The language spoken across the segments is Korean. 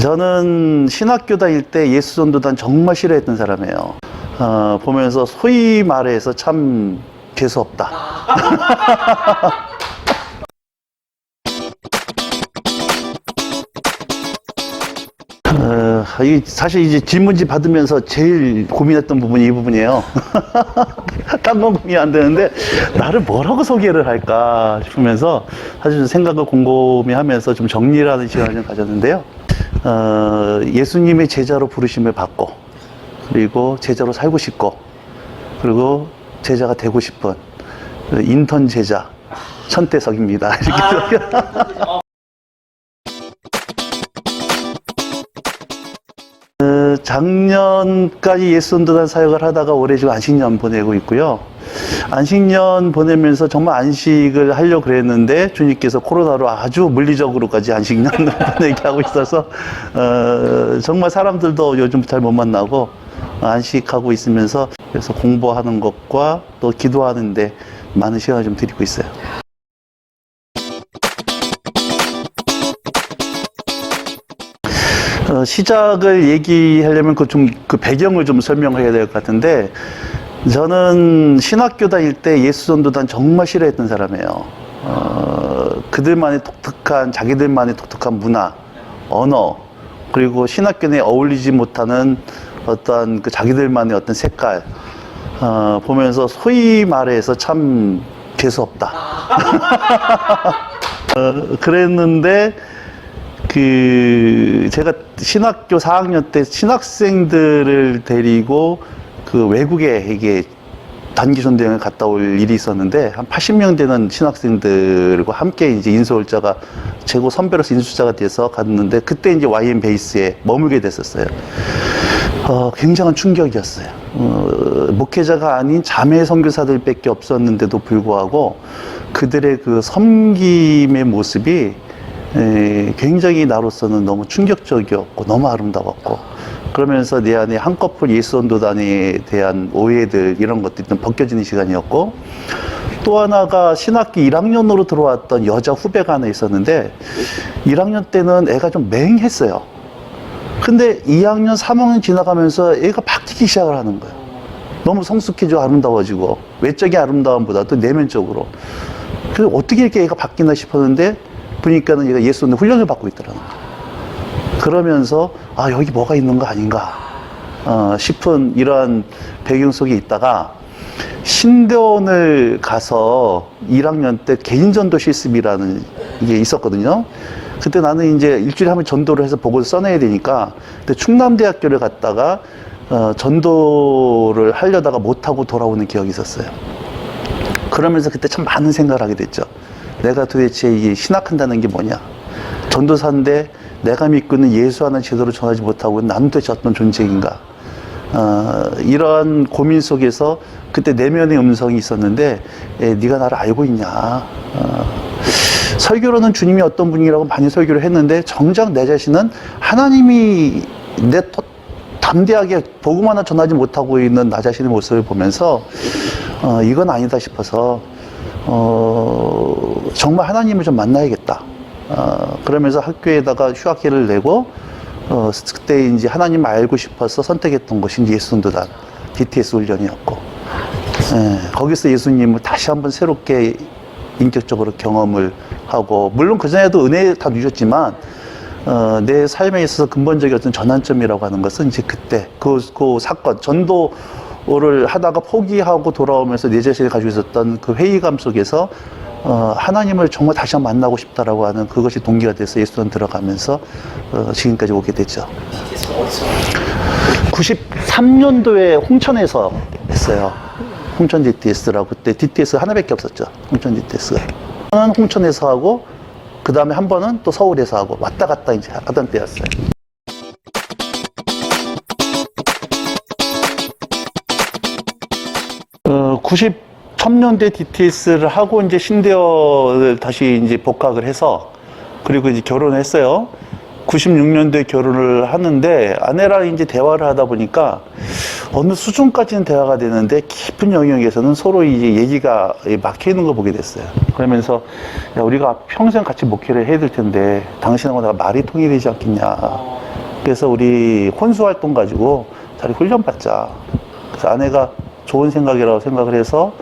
저는 신학교 다닐 때 예수전도단 정말 싫어했던 사람이에요. 보면서 소위 말해서 참 재수없다. 사실 이제 질문지 받으면서 제일 고민했던 부분이 이 부분이에요. 딴 건 고민 안 되는데 나를 뭐라고 소개를 할까 싶으면서 사실 생각을 곰곰이 하면서 좀 정리를 하는 시간을 좀 가졌는데요. 예수님의 제자로 부르심을 받고, 그리고 제자로 살고 싶고, 그리고 제자가 되고 싶은 인턴 제자 천태석입니다. 이렇게 작년까지 예수전도단 사역을 하다가 올해 지금 안식년 보내고 있고요. 안식년 보내면서 정말 안식을 하려고 그랬는데 주님께서 코로나로 아주 물리적으로까지 안식년을 보내게 하고 있어서 정말 사람들도 요즘 잘 못 만나고 안식하고 있으면서 그래서 공부하는 것과 또 기도하는데 많은 시간을 좀 드리고 있어요. 시작을 얘기하려면 그 배경을 좀 설명해야 될 것 같은데, 저는 신학교 다닐 때 예수전도단 정말 싫어했던 사람이에요. 그들만의 자기들만의 독특한 문화, 언어, 그리고 신학교 내에 어울리지 못하는 어떤 그 자기들만의 어떤 색깔, 보면서 소위 말해서 참 재수없다. 그랬는데, 제가 신학교 4학년 때 신학생들을 데리고 그 외국에 이게 단기 전도여행을 갔다 올 일이 있었는데, 한 80명 되는 신학생들과 함께 이제 인솔자가 최고 선배로서 인솔자가 돼서 갔는데, 그때 이제 YM 베이스에 머물게 됐었어요. 굉장한 충격이었어요. 목회자가 아닌 자매 선교사들밖에 없었는데도 불구하고 그들의 그 섬김의 모습이 굉장히 나로서는 너무 충격적이었고 너무 아름다웠고, 그러면서 내 안에 한꺼풀 예수전도단에 대한 오해들 이런 것들이 좀 벗겨지는 시간이었고, 또 하나가 신학기 1학년으로 들어왔던 여자 후배가 하나 있었는데, 1학년 때는 애가 좀 맹했어요. 근데 2학년 3학년 지나가면서 애가 바뀌기 시작을 하는 거예요. 너무 성숙해지고 아름다워지고, 외적인 아름다움보다도 내면적으로. 그래서 어떻게 이렇게 애가 바뀌나 싶었는데 보니까는 얘가 예수님 훈련을 받고 있더라고요. 그러면서 여기 뭐가 있는 거 아닌가 싶은 이러한 배경 속에 있다가, 신대원을 가서 1학년 때 개인전도 실습이라는 게 있었거든요. 그때 나는 이제 일주일에 한 번 전도를 해서 보고를 써내야 되니까, 근데 충남대학교를 갔다가 전도를 하려다가 못하고 돌아오는 기억이 있었어요. 그러면서 그때 참 많은 생각을 하게 됐죠. 내가 도대체 이 신학한다는 게 뭐냐? 전도사인데 내가 믿고 있는 예수 하나 제대로 전하지 못하고 나는 도대체 어떤 존재인가? 이러한 고민 속에서 그때 내면의 음성이 있었는데, 네가 나를 알고 있냐? 설교로는 주님이 어떤 분이라고 많이 설교를 했는데, 정작 내 자신은 하나님이 담대하게 복음 하나 전하지 못하고 있는 나 자신의 모습을 보면서 이건 아니다 싶어서 정말 하나님을 좀 만나야겠다. 그러면서 학교에다가 휴학기를 내고, 그때 이제 하나님을 알고 싶어서 선택했던 것이 예수전도단 DTS 훈련이었고, 거기서 예수님을 다시 한번 새롭게 인격적으로 경험을 하고, 물론 그전에도 은혜 다 누렸지만, 내 삶에 있어서 근본적인 어떤 전환점이라고 하는 것은 이제 그때, 그 사건, 전도를 하다가 포기하고 돌아오면서 내 자신이 가지고 있었던 그 회의감 속에서 하나님을 정말 다시 한번 만나고 싶다라고 하는 그것이 동기가 돼서 예수전 들어가면서 지금까지 오게 됐죠. 93년도에 홍천에서 했어요. 홍천 DTS라고. 그때 DTS 하나밖에 없었죠. 홍천 DTS가. 저는 홍천에서 하고, 그 다음에 한 번은 또 서울에서 하고, 왔다 갔다 이제 하던 때였어요. 93년대 DTS를 하고 이제 신대어를 다시 이제 복학을 해서, 그리고 이제 결혼을 했어요. 96년도에 결혼을 하는데, 아내랑 이제 대화를 하다 보니까 어느 수준까지는 대화가 되는데 깊은 영역에서는 서로 이제 얘기가 막혀 있는 걸 보게 됐어요. 그러면서, 야, 우리가 평생 같이 목회를 해야 될 텐데 당신하고 내가 말이 통일되지 않겠냐. 그래서 우리 혼수 활동 가지고 자리 훈련 받자. 그래서 아내가 좋은 생각이라고 생각을 해서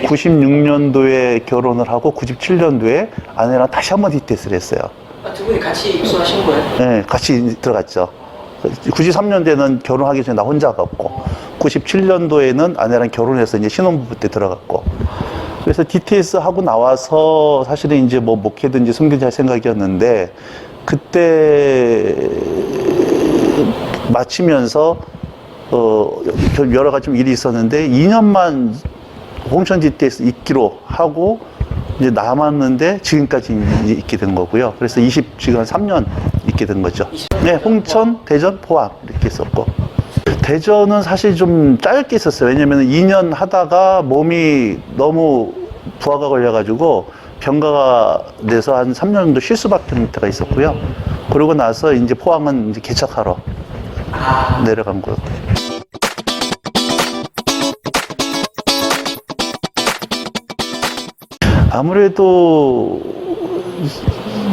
96년도에 결혼을 하고 97년도에 아내랑 다시 한번 DTS를 했어요. 두 분이 같이 입소하신 거예요? 네, 같이 들어갔죠. 93년도에는 결혼하기 전에 나 혼자 갔고, 97년도에는 아내랑 결혼해서 이제 신혼부부 때 들어갔고, 그래서 DTS 하고 나와서 사실은 이제 뭐 목회든지 섬기든지 할 생각이었는데, 그때 마치면서 여러 가지 좀 일이 있었는데 2년만 홍천 DTS 있기로 하고 이제 남았는데 지금까지 있게 된 거고요. 그래서 지금 한 3년 있게 된 거죠. 네, 홍천, 대전, 포항 이렇게 있었고, 대전은 사실 좀 짧게 있었어요. 왜냐면 2년 하다가 몸이 너무 부하가 걸려가지고 병가가 돼서 한 3년 정도 쉴 수밖에 없는 때가 있었고요. 그러고 나서 이제 포항은 이제 개척하러 내려간 거예요. 아무래도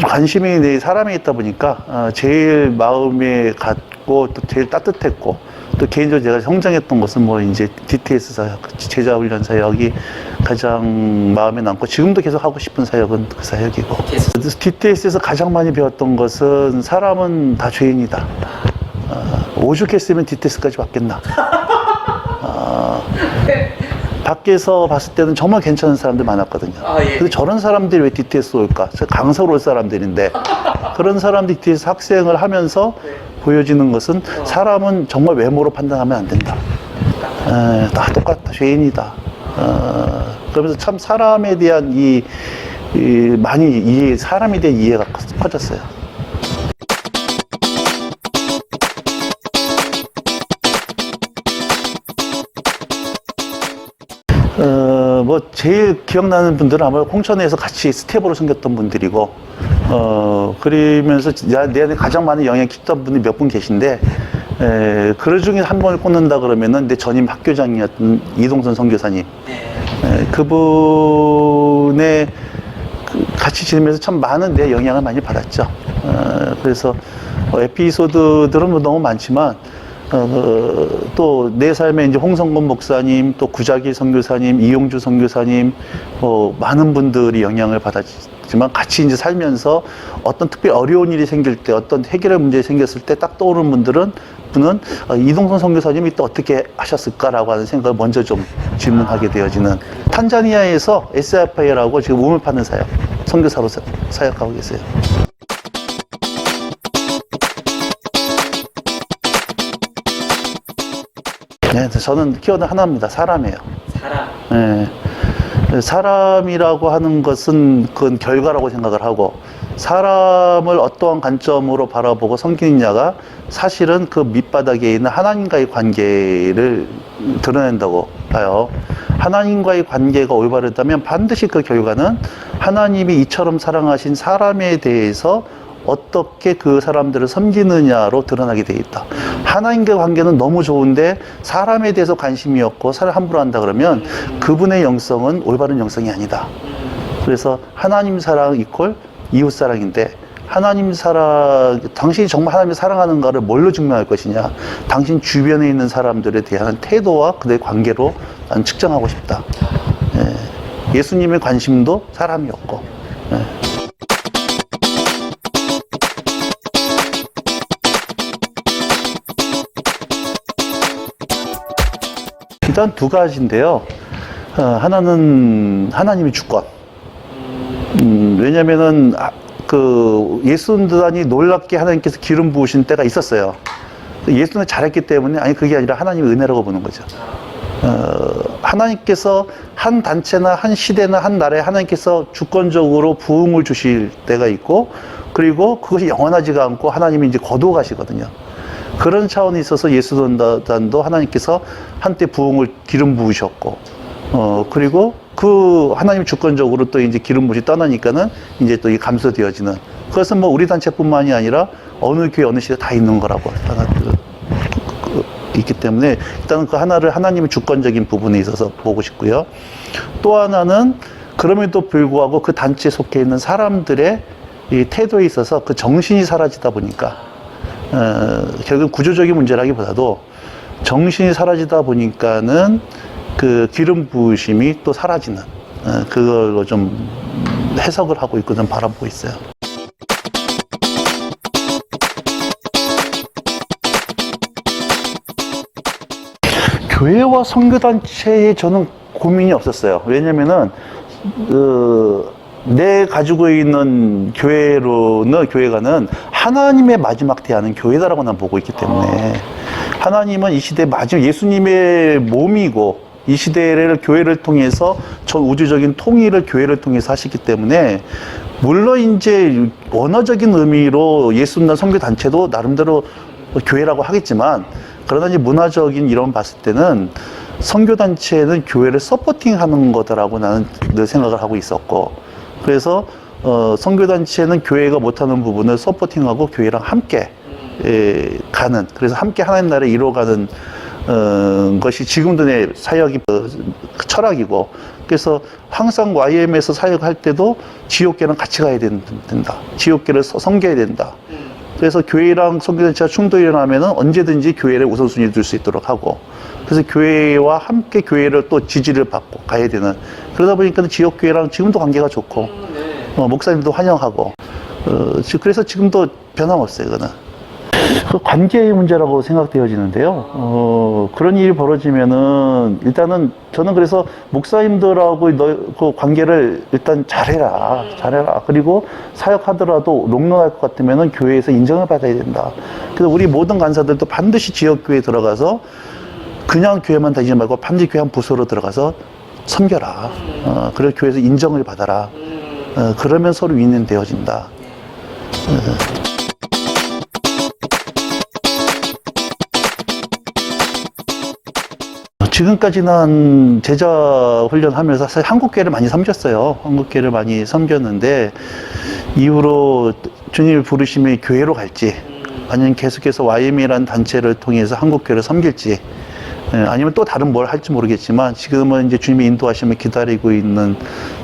관심이 내 사람에 있다 보니까 제일 마음에 갔고 또 제일 따뜻했고, 또 개인적으로 제가 성장했던 것은 뭐 이제 DTS 사역, 제자훈련 사역이 가장 마음에 남고, 지금도 계속 하고 싶은 사역은 그 사역이고, DTS에서 가장 많이 배웠던 것은 사람은 다 죄인이다. 오죽했으면 DTS까지 왔겠나. 밖에서 봤을 때는 정말 괜찮은 사람들 많았거든요. 예. 근데 저런 사람들이 왜 DTS 올까? 강서로 올 사람들인데, 그런 사람들이 DTS 학생을 하면서 보여지는 것은 사람은 정말 외모로 판단하면 안 된다. 다 똑같다. 죄인이다. 그러면서 참 사람에 대한 사람에 대한 이해가 커졌어요. 뭐 제일 기억나는 분들은 아마 홍천에서 같이 스텝으로 섬겼던 분들이고, 그러면서 내 안에 가장 많은 영향을 끼쳤던 분이 몇 분 계신데, 그 중에 한 번을 꼽는다 그러면은 내 전임 학교장이었던 이동선 선교사님, 그분의 같이 지내면서 참 많은 내 영향을 많이 받았죠. 그래서 에피소드들은 뭐 너무 많지만, 또 내 삶에 이제 홍성곤 목사님, 또 구자기 선교사님, 이용주 선교사님, 많은 분들이 영향을 받았지만, 같이 이제 살면서 어떤 특별히 어려운 일이 생길 때, 어떤 해결의 문제가 생겼을 때 딱 떠오르는 분은 이동선 선교사님이 또 어떻게 하셨을까라고 하는 생각을 먼저 좀 질문하게 되어지는, 탄자니아에서 SFI라고 지금 우물 파는 선교사로 사역하고 계세요. 네, 저는 키워드 하나입니다. 사람이에요. 사람. 네. 사람이라고 하는 것은 그건 결과라고 생각을 하고, 사람을 어떠한 관점으로 바라보고 섬기느냐가 사실은 그 밑바닥에 있는 하나님과의 관계를 드러낸다고 봐요. 하나님과의 관계가 올바르다면 반드시 그 결과는 하나님이 이처럼 사랑하신 사람에 대해서 어떻게 그 사람들을 섬기느냐로 드러나게 돼 있다. 하나님과의 관계는 너무 좋은데 사람에 대해서 관심이 없고 사람 함부로 한다 그러면 그분의 영성은 올바른 영성이 아니다. 그래서 하나님 사랑 이퀄 이웃 사랑인데, 당신이 정말 하나님을 사랑하는가를 뭘로 증명할 것이냐? 당신 주변에 있는 사람들에 대한 태도와 그들의 관계로 난 측정하고 싶다. 예수님의 관심도 사람이었고. 일단 두 가지인데요. 하나는 하나님의 주권. 왜냐면은 예수님들이 놀랍게 하나님께서 기름 부으신 때가 있었어요. 예수는 잘했기 때문에, 아니 그게 아니라 하나님의 은혜라고 보는 거죠. 하나님께서 한 단체나 한 시대나 한 나라에 하나님께서 주권적으로 부흥을 주실 때가 있고, 그리고 그것이 영원하지가 않고 하나님이 이제 거두어 가시거든요. 그런 차원에 있어서 예수단도 하나님께서 한때 부흥을 기름 부으셨고, 그리고 그 하나님 주권적으로 또 이제 기름 부으시 떠나니까는 이제 또 이 감소되어지는, 그것은 뭐 우리 단체뿐만이 아니라 어느 교회 어느 시대 다 있는 거라고 있기 때문에 일단은 그 하나를 하나님의 주권적인 부분에 있어서 보고 싶고요. 또 하나는 그럼에도 불구하고 그 단체에 속해 있는 사람들의 이 태도에 있어서 그 정신이 사라지다 보니까, 결국 구조적인 문제라기보다도 정신이 사라지다 보니까는 그 기름 부으심이 또 사라지는 그걸로 좀 해석을 하고 있고 좀 바라보고 있어요. 교회와 선교단체에 저는 고민이 없었어요. 왜냐면은, 내 가지고 있는 교회가는 하나님의 마지막 대안은 교회다라고 난 보고 있기 때문에 하나님은 이 시대 마지막 예수님의 몸이고 이 시대를 교회를 통해서 전 우주적인 통일을 교회를 통해서 하시기 때문에 물론 이제 원어적인 의미로 예수님과 선교단체도 나름대로 교회라고 하겠지만 그러나 이제 문화적인 이런 봤을 때는 선교단체는 교회를 서포팅하는 거다라고 나는 늘 생각을 하고 있었고 그래서 선교단체는 교회가 못하는 부분을 서포팅하고 교회랑 함께 가는 그래서 함께 하나님 나라를 이루어가는 것이 지금도 내 사역이 철학이고 그래서 항상 YM에서 사역할 때도 지옥계랑 같이 가야 된다. 지옥계를 섬겨야 된다. 그래서 교회랑 선교단체가 충돌이 일어나면 언제든지 교회를 우선순위에 둘 수 있도록 하고 그래서 교회와 함께 교회를 또 지지를 받고 가야 되는 그러다 보니까 지역교회랑 지금도 관계가 좋고 목사님도 환영하고 그래서 지금도 변함없어요. 그거는 그 관계의 문제라고 생각되어지는데요. 그런 일이 벌어지면은 일단은 저는 그래서 목사님들하고 그 관계를 일단 잘해라. 그리고 사역하더라도 롱런할 것 같으면은 교회에서 인정을 받아야 된다. 그래서 우리 모든 간사들도 반드시 지역교회에 들어가서 그냥 교회만 다니지 말고 반드시 교회 한 부서로 들어가서 섬겨라. 그래서 교회에서 인정을 받아라. 그러면 서로 윈윈 되어진다. 지금까지는 제자 훈련하면서 사실 한국교회를 많이 섬겼어요. 한국교회를 많이 섬겼는데 이후로 주님을 부르시면 교회로 갈지 아니면 계속해서 YM이라는 단체를 통해서 한국교회를 섬길지 아니면 또 다른 뭘 할지 모르겠지만 지금은 이제 주님의 인도하심을 기다리고 있는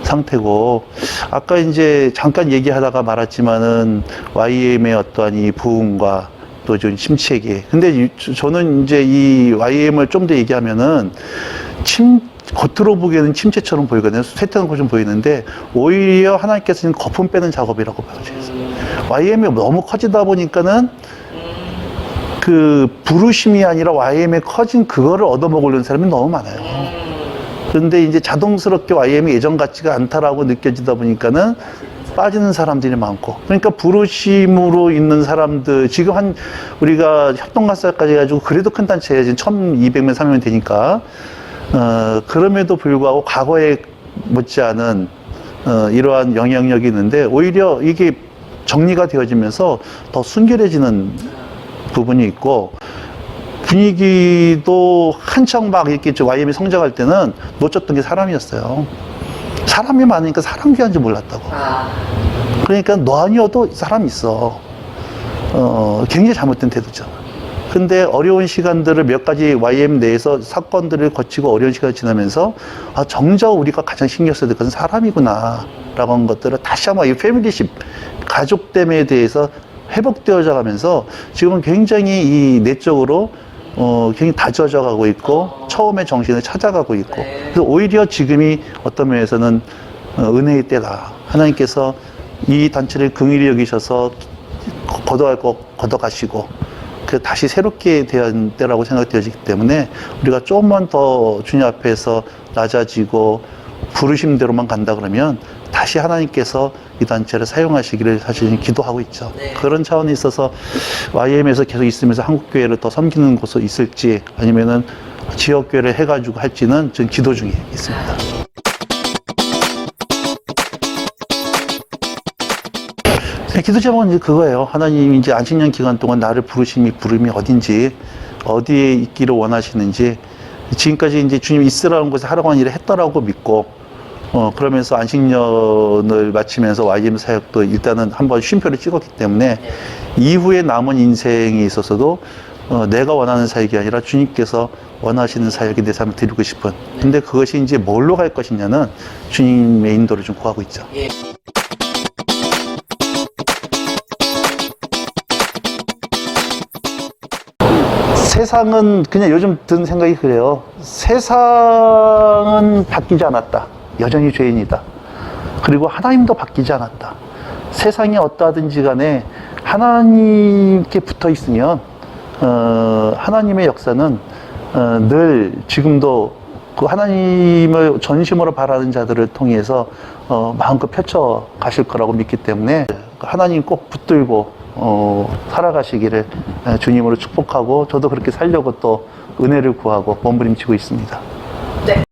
상태고 아까 이제 잠깐 얘기하다가 말았지만은 YM의 어떠한 이 부흥과 또 좀 침체기. 근데 저는 이제 이 YM을 좀 더 얘기하면은 겉으로 보기에는 침체처럼 보이거든요. 쇠퇴한 것처럼 보이는데 오히려 하나님께서는 거품 빼는 작업이라고 봐요. YM이 너무 커지다 보니까는 그 부르심이 아니라 YM에 커진 그거를 얻어먹으려는 사람이 너무 많아요. 그런데 이제 자동스럽게 YM이 예전 같지가 않다라고 느껴지다 보니까는 빠지는 사람들이 많고 그러니까 부르심으로 있는 사람들 지금 우리가 협동가사까지 해가지고 그래도 큰 단체에 지금 1200명 300명 되니까 그럼에도 불구하고 과거에 못지않은 이러한 영향력이 있는데 오히려 이게 정리가 되어지면서 더 순결해지는 부분이 있고 분위기도 한창 막 이렇게 YM이 성장할 때는 놓쳤던 게 사람이었어요. 사람이 많으니까 사람 귀한지 몰랐다고. 그러니까 너 아니어도 사람이 있어. 굉장히 잘못된 태도잖아. 근데 어려운 시간들을 몇 가지 YM 내에서 사건들을 거치고 어려운 시간이 지나면서 정작 우리가 가장 신경 써야 될 것은 사람이구나 라고 하는 것들을 다시 한번 이 패밀리십 가족됨에 대해서 회복되어져 가면서 지금은 굉장히 이 내적으로 굉장히 다져져 가고 있고 처음의 정신을 찾아가고 있고 그래서 오히려 지금이 어떤 면에서는 은혜의 때다. 하나님께서 이 단체를 긍휼히 여기셔서 걷어갈 거 걷어가시고 그 다시 새롭게 된 때라고 생각되어지기 때문에 우리가 조금만 더 주님 앞에서 낮아지고 부르심대로만 간다 그러면 다시 하나님께서 이 단체를 사용하시기를 사실 기도하고 있죠. 그런 차원에 있어서 YM에서 계속 있으면서 한국교회를 더 섬기는 곳이 있을지 아니면은 지역교회를 해가지고 할지는 지금 기도 중에 있습니다. 기도 제목은 이제 그거예요. 하나님이 이제 안식년 기간 동안 나를 부름이 어딘지, 어디에 있기를 원하시는지, 지금까지 이제 주님이 있으라는 곳에 하라고 하는 일을 했다라고 믿고, 그러면서 안식년을 마치면서 YM 사역도 일단은 한번 쉼표를 찍었기 때문에, 이후에 남은 인생에 있어서도, 내가 원하는 사역이 아니라 주님께서 원하시는 사역에 내 삶을 드리고 싶은. 근데 그것이 이제 뭘로 갈 것이냐는 주님의 인도를 좀 구하고 있죠. 세상은 그냥 요즘 든 생각이 그래요. 세상은 바뀌지 않았다. 여전히 죄인이다. 그리고 하나님도 바뀌지 않았다. 세상이 어떠하든지 간에 하나님께 붙어 있으면 하나님의 역사는 늘 지금도 그 하나님을 전심으로 바라는 자들을 통해서 마음껏 펼쳐 가실 거라고 믿기 때문에 하나님 꼭 붙들고 살아가시기를 주님으로 축복하고 저도 그렇게 살려고 또 은혜를 구하고 몸부림치고 있습니다. 네.